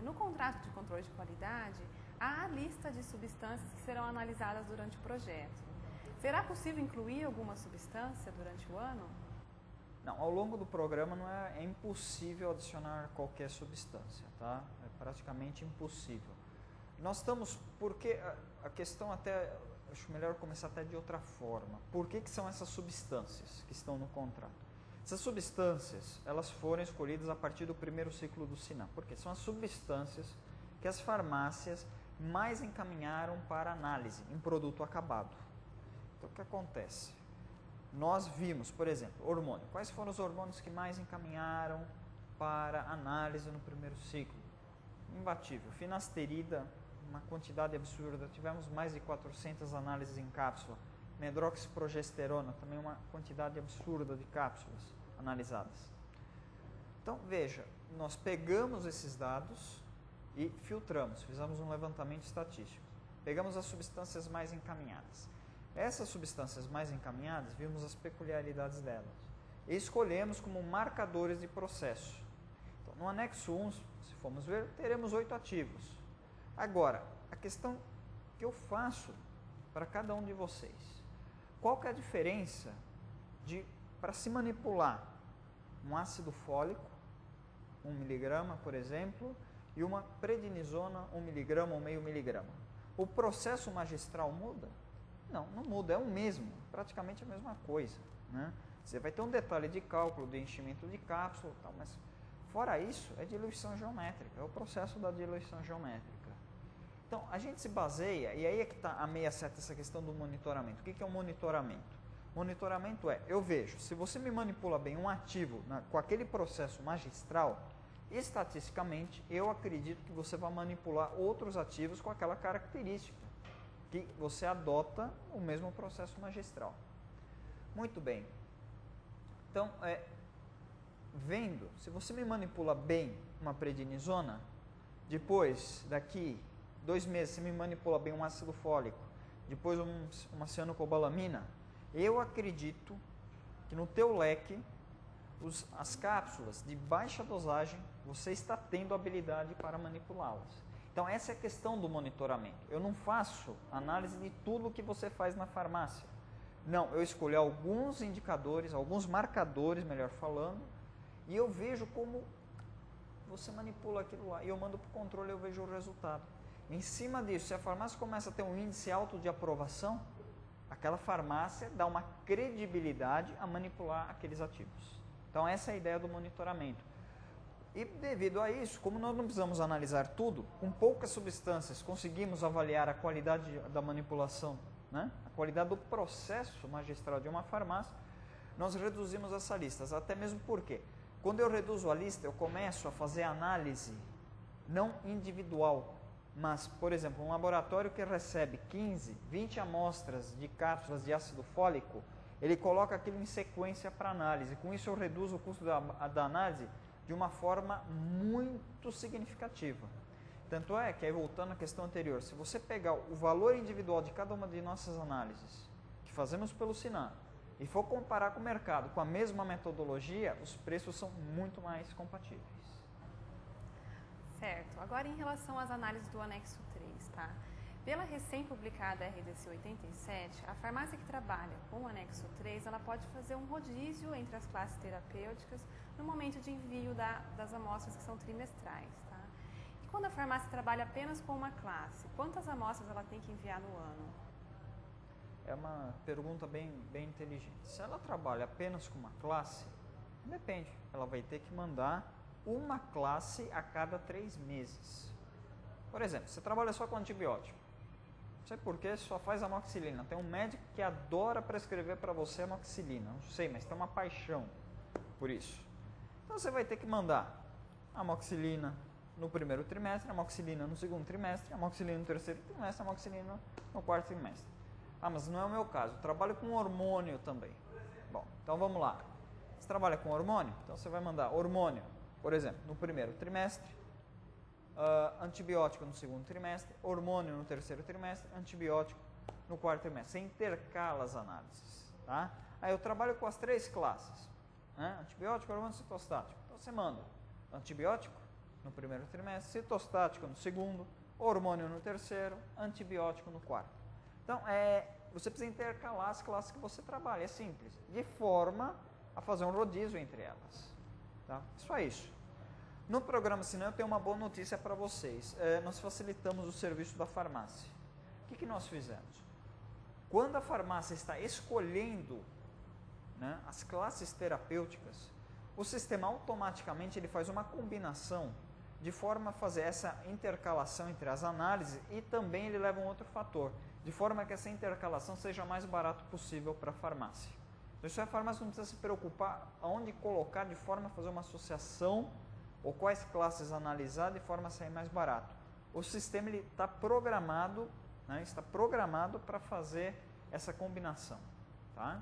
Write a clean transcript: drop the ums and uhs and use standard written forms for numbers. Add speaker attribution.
Speaker 1: no contrato de controle de qualidade, há a lista de substâncias que serão analisadas durante o projeto. Será possível incluir alguma substância durante o ano?
Speaker 2: Não, ao longo do programa é impossível adicionar qualquer substância, tá? É praticamente impossível. Nós estamos, porque a questão até, acho melhor começar até de outra forma. Por que são essas substâncias que estão no contrato? Essas substâncias, elas foram escolhidas a partir do primeiro ciclo do SINAM, porque são as substâncias que as farmácias mais encaminharam para análise em produto acabado. Então, o que acontece? Nós vimos, por exemplo, hormônio. Quais foram os hormônios que mais encaminharam para análise no primeiro ciclo? Imbatível. Finasterida, uma quantidade absurda. Tivemos mais de 400 análises em cápsula. Medroxiprogesterona, também uma quantidade absurda de cápsulas analisadas. Então, veja, nós pegamos esses dados e filtramos, fizemos um levantamento estatístico. Pegamos as substâncias mais encaminhadas. Essas substâncias mais encaminhadas, vimos as peculiaridades delas e escolhemos como marcadores de processo. Então, no anexo 1, se formos ver, teremos 8 ativos. Agora, a questão que eu faço para cada um de vocês, qual que é a diferença para se manipular um ácido fólico, 1 mg, por exemplo, e uma prednisona, 1 mg ou meio miligrama? O processo magistral muda? Não, não muda, é o mesmo, praticamente a mesma coisa, né? Você vai ter um detalhe de cálculo, de enchimento de cápsula, tal, mas fora isso, é diluição geométrica, é o processo da diluição geométrica. Então, a gente se baseia, e aí é que está a 67, essa questão do monitoramento. O que é um monitoramento? Monitoramento é, eu vejo, se você me manipula bem um ativo com aquele processo magistral, estatisticamente, eu acredito que você vai manipular outros ativos com aquela característica, que você adota o mesmo processo magistral. Muito bem. Então, vendo, se você me manipula bem uma prednisona, depois, daqui 2 meses, você me manipula bem um ácido fólico, depois uma cianocobalamina, eu acredito que no teu leque, as cápsulas de baixa dosagem, você está tendo habilidade para manipulá-las. Então, essa é a questão do monitoramento. Eu não faço análise de tudo que você faz na farmácia. Não, eu escolho alguns indicadores, alguns marcadores, melhor falando, e eu vejo como você manipula aquilo lá. E eu mando para o controle e eu vejo o resultado. Em cima disso, se a farmácia começa a ter um índice alto de aprovação, aquela farmácia dá uma credibilidade a manipular aqueles ativos. Então, essa é a ideia do monitoramento. E devido a isso, como nós não precisamos analisar tudo, com poucas substâncias conseguimos avaliar a qualidade da manipulação, né? A qualidade do processo magistral de uma farmácia, nós reduzimos essa lista, até mesmo porque, quando eu reduzo a lista, eu começo a fazer análise não individual, mas, por exemplo, um laboratório que recebe 15, 20 amostras de cápsulas de ácido fólico, ele coloca aquilo em sequência para análise. Com isso eu reduzo o custo da análise de uma forma muito significativa. Tanto é que, aí voltando à questão anterior, se você pegar o valor individual de cada uma de nossas análises, que fazemos pelo SINAM, e for comparar com o mercado, com a mesma metodologia, os preços são muito mais compatíveis.
Speaker 1: Certo. Agora, em relação às análises do anexo 3, tá? Pela recém-publicada RDC 87, a farmácia que trabalha com o anexo 3, ela pode fazer um rodízio entre as classes terapêuticas no momento de envio das amostras que são trimestrais, tá? E quando a farmácia trabalha apenas com uma classe, quantas amostras ela tem que enviar no ano?
Speaker 2: É uma pergunta bem inteligente. Se ela trabalha apenas com uma classe, depende. Ela vai ter que mandar uma classe a cada 3 meses. Por exemplo, você trabalha só com antibiótico. Não sei porquê, só faz amoxicilina. Tem um médico que adora prescrever para você amoxicilina. Não sei, mas tem uma paixão por isso. Então você vai ter que mandar amoxicilina no primeiro trimestre, amoxicilina no segundo trimestre, amoxicilina no terceiro trimestre, amoxicilina no quarto trimestre. Ah, mas não é o meu caso. Eu trabalho com hormônio também. Bom, então vamos lá. Você trabalha com hormônio? Então você vai mandar hormônio, por exemplo, no primeiro trimestre, antibiótico no segundo trimestre, hormônio no terceiro trimestre, antibiótico no quarto trimestre. Você intercala as análises, tá? Aí eu trabalho com as 3 classes, né? Antibiótico, hormônio, citostático. Então você manda antibiótico no primeiro trimestre, citostático no segundo, hormônio no terceiro, antibiótico no quarto. Então, você precisa intercalar as classes que você trabalha, é simples, de forma a fazer um rodízio entre elas. Tá? Só isso. No programa Sinam eu tenho uma boa notícia para vocês. Nós facilitamos o serviço da farmácia. O que nós fizemos? Quando a farmácia está escolhendo, né, as classes terapêuticas, o sistema automaticamente ele faz uma combinação de forma a fazer essa intercalação entre as análises e também ele leva um outro fator, de forma que essa intercalação seja o mais barato possível para a farmácia. Então, isso a farmácia não precisa se preocupar aonde colocar de forma a fazer uma associação ou quais classes analisar de forma a sair mais barato. O sistema está programado, né, para fazer essa combinação. Tá?